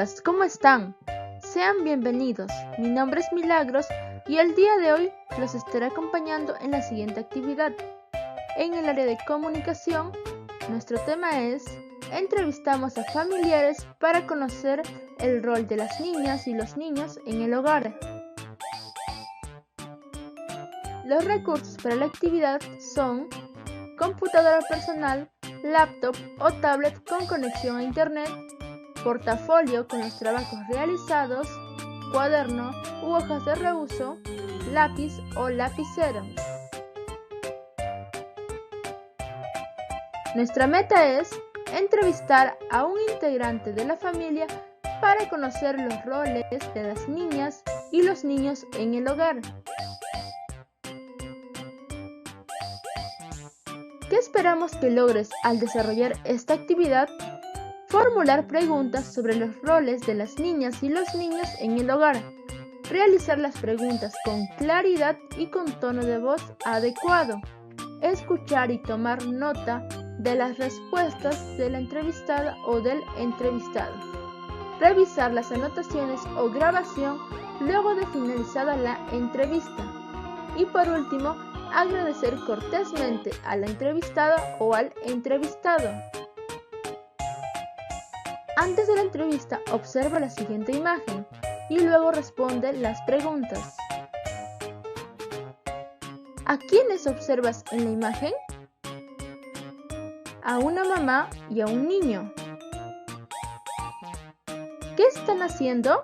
chicas, ¿cómo están? Sean bienvenidos. Mi nombre es Milagros y el día de hoy los estaré acompañando en la siguiente actividad. En el área de comunicación, nuestro tema es: entrevistamos a familiares para conocer el rol de las niñas y los niños en el hogar. Los recursos para la actividad son computadora personal, laptop o tablet con conexión a internet, portafolio con los trabajos realizados, cuaderno u hojas de reuso, lápiz o lapicero. Nuestra meta es entrevistar a un integrante de la familia para conocer los roles de las niñas y los niños en el hogar. ¿Qué esperamos que logres al desarrollar esta actividad? Formular preguntas sobre los roles de las niñas y los niños en el hogar. Realizar las preguntas con claridad y con tono de voz adecuado. Escuchar y tomar nota de las respuestas de la entrevistada o del entrevistado. Revisar las anotaciones o grabación luego de finalizada la entrevista. Y por último, agradecer cortésmente a la entrevistada o al entrevistado. Antes de la entrevista, observa la siguiente imagen y luego responde las preguntas. ¿A quiénes observas en la imagen? A una mamá y a un niño. ¿Qué están haciendo?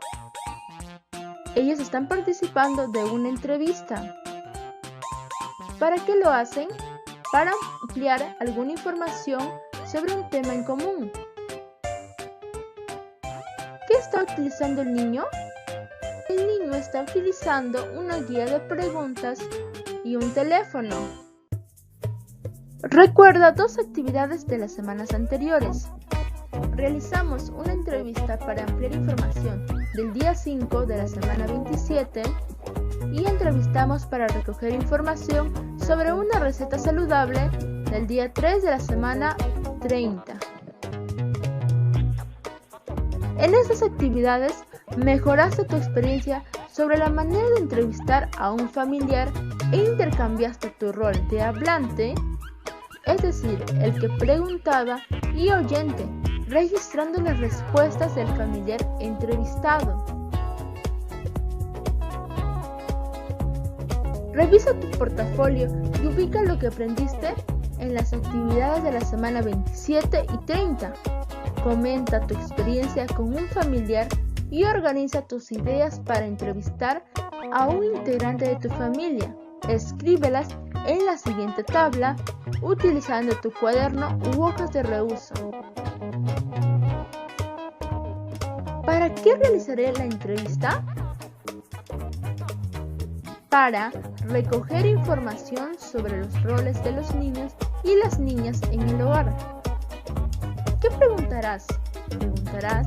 Ellos están participando de una entrevista. ¿Para qué lo hacen? Para ampliar alguna información sobre un tema en común. ¿Qué está utilizando el niño? El niño está utilizando una guía de preguntas y un teléfono. Recuerda dos actividades de las semanas anteriores. Realizamos una entrevista para ampliar información del día 5 de la semana 27 y entrevistamos para recoger información sobre una receta saludable del día 3 de la semana 30. En estas actividades mejoraste tu experiencia sobre la manera de entrevistar a un familiar e intercambiaste tu rol de hablante, es decir, el que preguntaba, y oyente, registrando las respuestas del familiar entrevistado. Revisa tu portafolio y ubica lo que aprendiste en las actividades de la semana 27 y 30. Comenta tu experiencia con un familiar y organiza tus ideas para entrevistar a un integrante de tu familia. Escríbelas en la siguiente tabla utilizando tu cuaderno u hojas de reuso. ¿Para qué realizaré la entrevista? Para recoger información sobre los roles de los niños y las niñas en el hogar. ¿Qué preguntarás? Preguntarás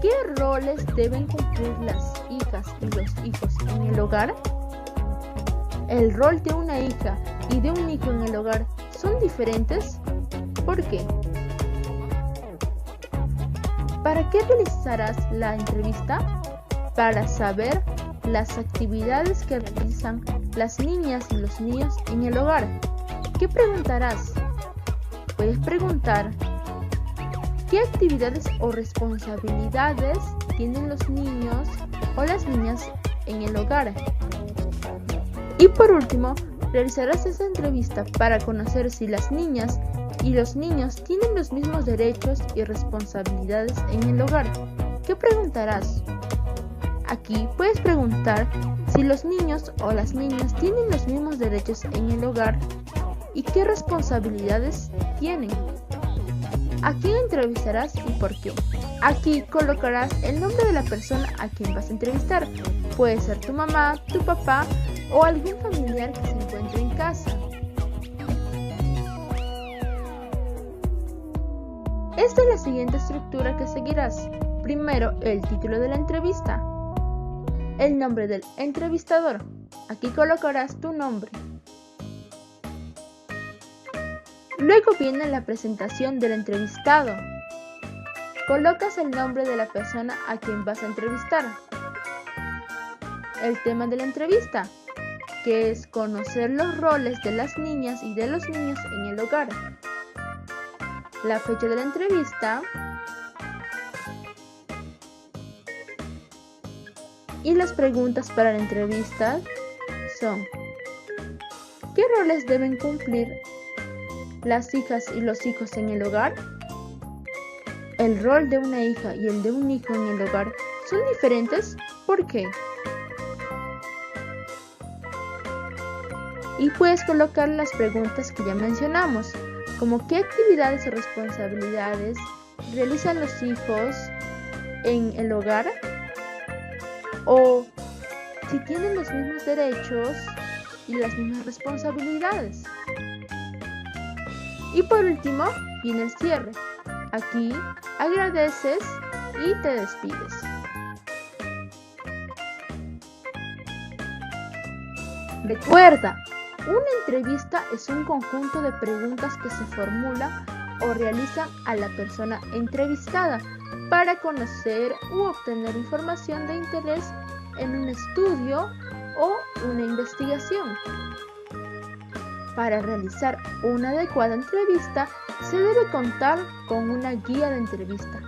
¿qué roles deben cumplir las hijas y los hijos en el hogar? ¿El rol de una hija y de un hijo en el hogar son diferentes? ¿Por qué? ¿Para qué realizarás la entrevista? Para saber las actividades que realizan las niñas y los niños en el hogar. ¿Qué preguntarás? Puedes preguntar ¿qué actividades o responsabilidades tienen los niños o las niñas en el hogar? Y por último, realizarás esta entrevista para conocer si las niñas y los niños tienen los mismos derechos y responsabilidades en el hogar. ¿Qué preguntarás? Aquí puedes preguntar si los niños o las niñas tienen los mismos derechos en el hogar y qué responsabilidades tienen. ¿A quién entrevistarás y por qué? Aquí colocarás el nombre de la persona a quien vas a entrevistar. Puede ser tu mamá, tu papá o algún familiar que se encuentre en casa. Esta es la siguiente estructura que seguirás. Primero, el título de la entrevista. El nombre del entrevistador. Aquí colocarás tu nombre. Luego viene la presentación del entrevistado. Colocas el nombre de la persona a quien vas a entrevistar. El tema de la entrevista, que es conocer los roles de las niñas y de los niños en el hogar. La fecha de la entrevista y las preguntas para la entrevista son: ¿qué roles deben cumplir las hijas y los hijos en el hogar? ¿El rol de una hija y el de un hijo en el hogar son diferentes? ¿Por qué? Y puedes colocar las preguntas que ya mencionamos, como qué actividades o responsabilidades realizan los hijos en el hogar, o si tienen los mismos derechos y las mismas responsabilidades. Y por último, viene el cierre. Aquí agradeces y te despides. Recuerda, una entrevista es un conjunto de preguntas que se formulan o realizan a la persona entrevistada para conocer u obtener información de interés en un estudio o una investigación. Para realizar una adecuada entrevista, se debe contar con una guía de entrevista,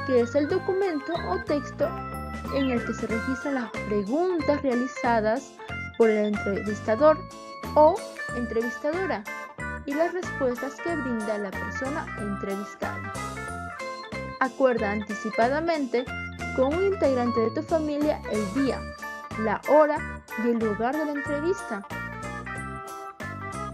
que es el documento o texto en el que se registran las preguntas realizadas por el entrevistador o entrevistadora y las respuestas que brinda la persona entrevistada. Acuerda anticipadamente con un integrante de tu familia el día, la hora y el lugar de la entrevista.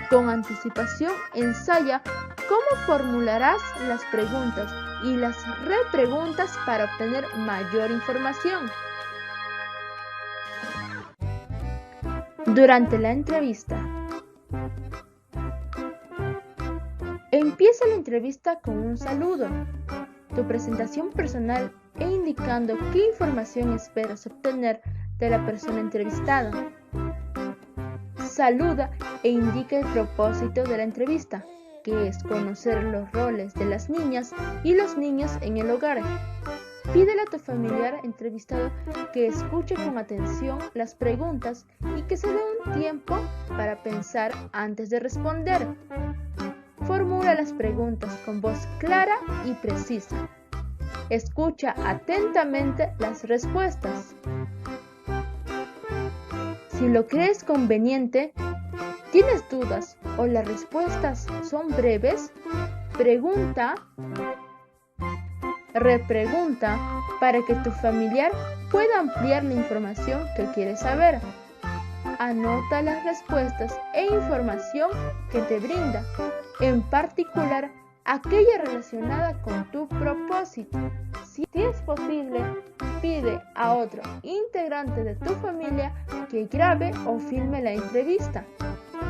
Con anticipación ensaya cómo formularás las preguntas y las repreguntas para obtener mayor información. Durante la entrevista. Empieza la entrevista con un saludo, tu presentación personal e indicando qué información esperas obtener de la persona entrevistada. Saluda e indica el propósito de la entrevista, que es conocer los roles de las niñas y los niños en el hogar. Pídele a tu familiar entrevistado que escuche con atención las preguntas y que se dé un tiempo para pensar antes de responder. Formula las preguntas con voz clara y precisa. Escucha atentamente las respuestas. Si lo crees conveniente, tienes dudas o las respuestas son breves, pregunta, repregunta para que tu familiar pueda ampliar la información que quiere saber. Anota las respuestas e información que te brinda, en particular aquella relacionada con tu propósito. Si es posible, pide a otro integrante de tu familia que grabe o filme la entrevista,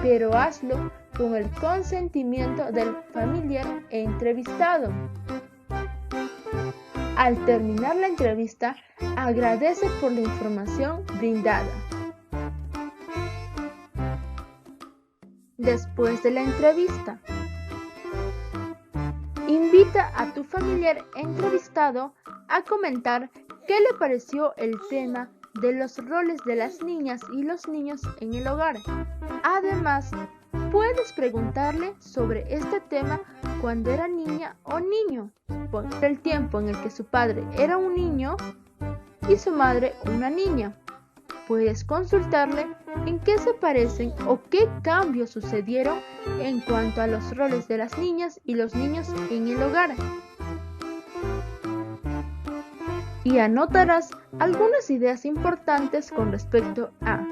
pero hazlo con el consentimiento del familiar entrevistado. Al terminar la entrevista, agradece por la información brindada. Después de la entrevista, invita a tu familiar entrevistado a comentar qué le pareció el tema de los roles de las niñas y los niños en el hogar. Además, puedes preguntarle sobre este tema cuando era niña o niño, por el tiempo en el que su padre era un niño y su madre una niña. Puedes consultarle en qué se parecen o qué cambios sucedieron en cuanto a los roles de las niñas y los niños en el hogar. Y anotarás algunas ideas importantes con respecto a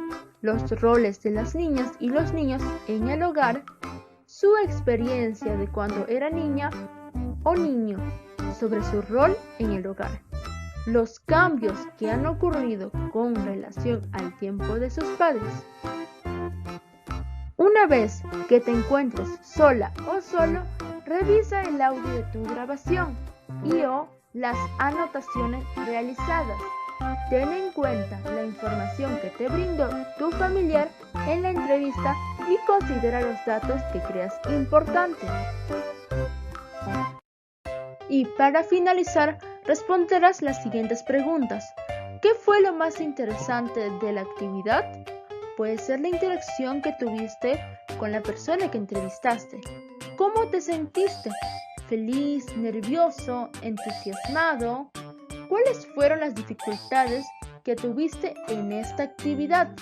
los roles de las niñas y los niños en el hogar, su experiencia de cuando era niña o niño sobre su rol en el hogar, los cambios que han ocurrido con relación al tiempo de sus padres. Una vez que te encuentres sola o solo, revisa el audio de tu grabación o las anotaciones realizadas. Ten en cuenta la información que te brindó tu familiar en la entrevista y considera los datos que creas importantes. Y para finalizar, responderás las siguientes preguntas. ¿Qué fue lo más interesante de la actividad? Puede ser la interacción que tuviste con la persona que entrevistaste. ¿Cómo te sentiste? ¿Feliz, nervioso, entusiasmado? ¿Cuáles fueron las dificultades que tuviste en esta actividad?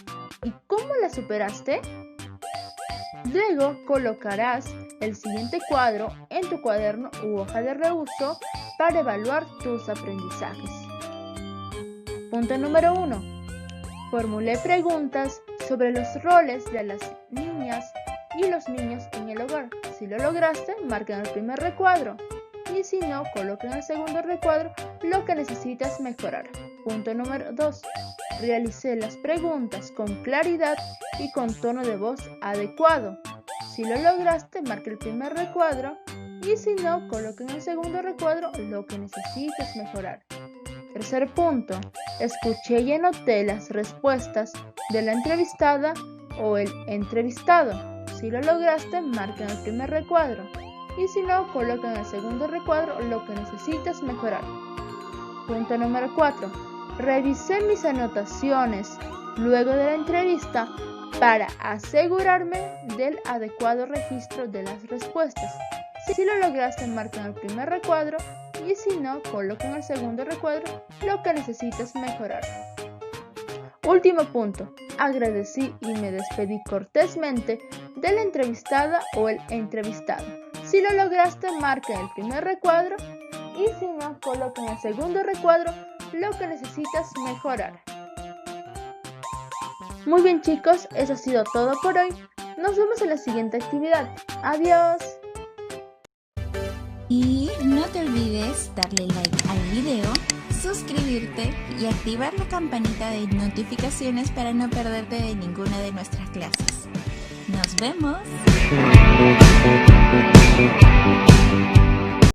¿Y cómo las superaste? Luego colocarás el siguiente cuadro en tu cuaderno u hoja de reuso para evaluar tus aprendizajes. Punto número 1. Formulé preguntas sobre los roles de las niñas y los niños en el hogar. Si lo lograste, marca en el primer recuadro. Y si no, coloca en el segundo recuadro lo que necesitas mejorar. Punto número 2. Realicé las preguntas con claridad y con tono de voz adecuado. Si lo lograste, marca el primer recuadro. Y si no, coloca en el segundo recuadro lo que necesitas mejorar. Tercer punto. Escuché y anoté las respuestas de la entrevistada o el entrevistado. Si lo lograste, marca en el primer recuadro. Y si no, coloca en el segundo recuadro lo que necesitas mejorar. Punto número 4. Revisé mis anotaciones luego de la entrevista para asegurarme del adecuado registro de las respuestas. Si lo lograste, marca en el primer recuadro. Y si no, coloca en el segundo recuadro lo que necesitas mejorar. Último punto. Agradecí y me despedí cortésmente de la entrevistada o el entrevistado. Si lo lograste, marca en el primer recuadro. Y si no, coloca en el segundo recuadro lo que necesitas mejorar. Muy bien, chicos, eso ha sido todo por hoy. Nos vemos en la siguiente actividad. Adiós. Y no te olvides darle like al video, suscribirte y activar la campanita de notificaciones para no perderte de ninguna de nuestras clases. ¡Nos vemos!